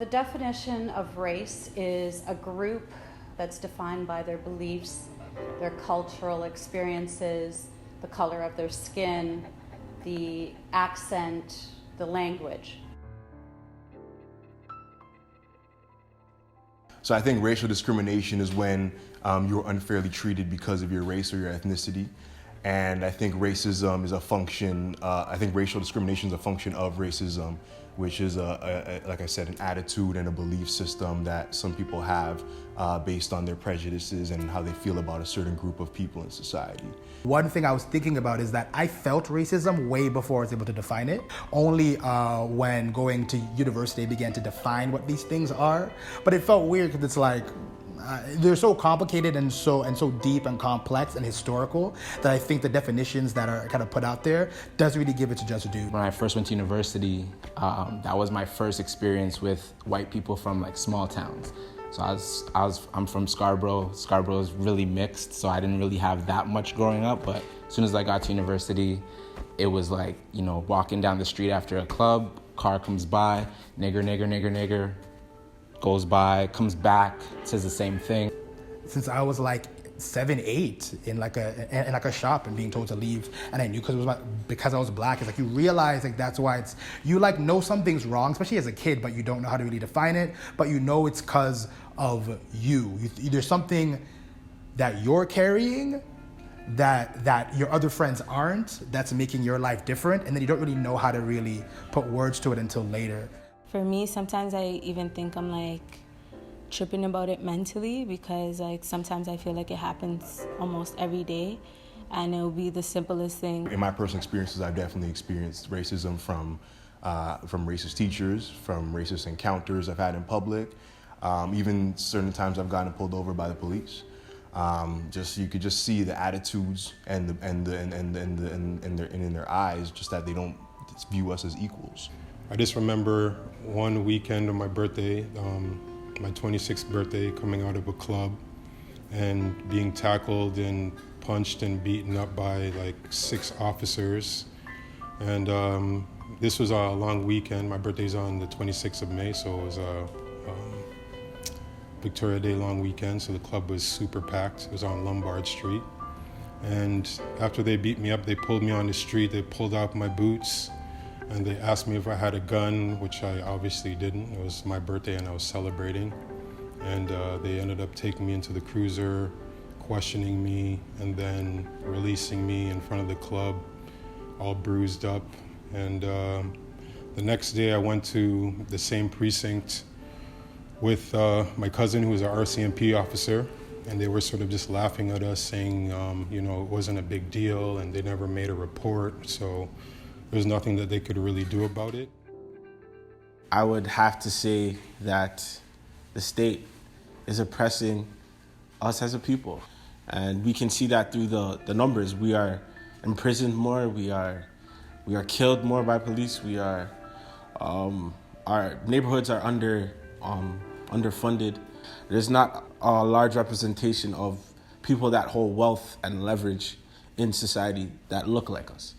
The definition of race is a group that's defined by their beliefs, their cultural experiences, the color of their skin, the accent, the language. So I think racial discrimination is when you're unfairly treated because of your race or your ethnicity. And I think racism is a function, I think racial discrimination is a function of racism, which is, like I said, an attitude and a belief system that some people have based on their prejudices and how they feel about a certain group of people in society. One thing I was thinking about is that I felt racism way before I was able to define it. Only when going to university I began to define what these things are. But it felt weird because it's like, they're so complicated and so deep and complex and historical that I think the definitions that are kind of put out there doesn't really give it to just due. When I first went to university, that was my first experience with white people from like small towns. So I'm from Scarborough. Scarborough is really mixed, so I didn't really have that much growing up. But as soon as I got to university, it was like, you know, walking down the street after a club, car comes by, nigger, nigger, nigger, nigger. Goes by, comes back, says the same thing. Since I was like 7, 8 in like a shop and being told to leave, and I knew because I was black, it's like you realize like that's why you like know something's wrong, especially as a kid, but you don't know how to really define it. But you know it's because of you. There's something that you're carrying that your other friends aren't. That's making your life different, and then you don't really know how to really put words to it until later. For me, sometimes I even think I'm like tripping about it mentally because like sometimes I feel like it happens almost every day and it'll be the simplest thing. In my personal experiences, I've definitely experienced racism from racist teachers, from racist encounters I've had in public, even certain times I've gotten pulled over by the police. You could just see the attitudes and in their eyes, just that they don't view us as equals. I just remember one weekend of my birthday, my 26th birthday, coming out of a club and being tackled and punched and beaten up by like 6 officers. And this was a long weekend. My birthday's on the 26th of May, so it was a Victoria Day long weekend, so the club was super packed. It was on Lombard Street. And after they beat me up, they pulled me on the street, they pulled out my boots, and they asked me if I had a gun, which I obviously didn't. It was my birthday and I was celebrating. And they ended up taking me into the cruiser, questioning me, and then releasing me in front of the club, all bruised up. And the next day I went to the same precinct with my cousin, who was an RCMP officer, and they were sort of just laughing at us, saying, you know, it wasn't a big deal and they never made a report, so there's nothing that they could really do about it. I would have to say that the state is oppressing us as a people. And we can see that through the numbers. We are imprisoned more, we are killed more by police, our neighborhoods are underfunded. There's not a large representation of people that hold wealth and leverage in society that look like us.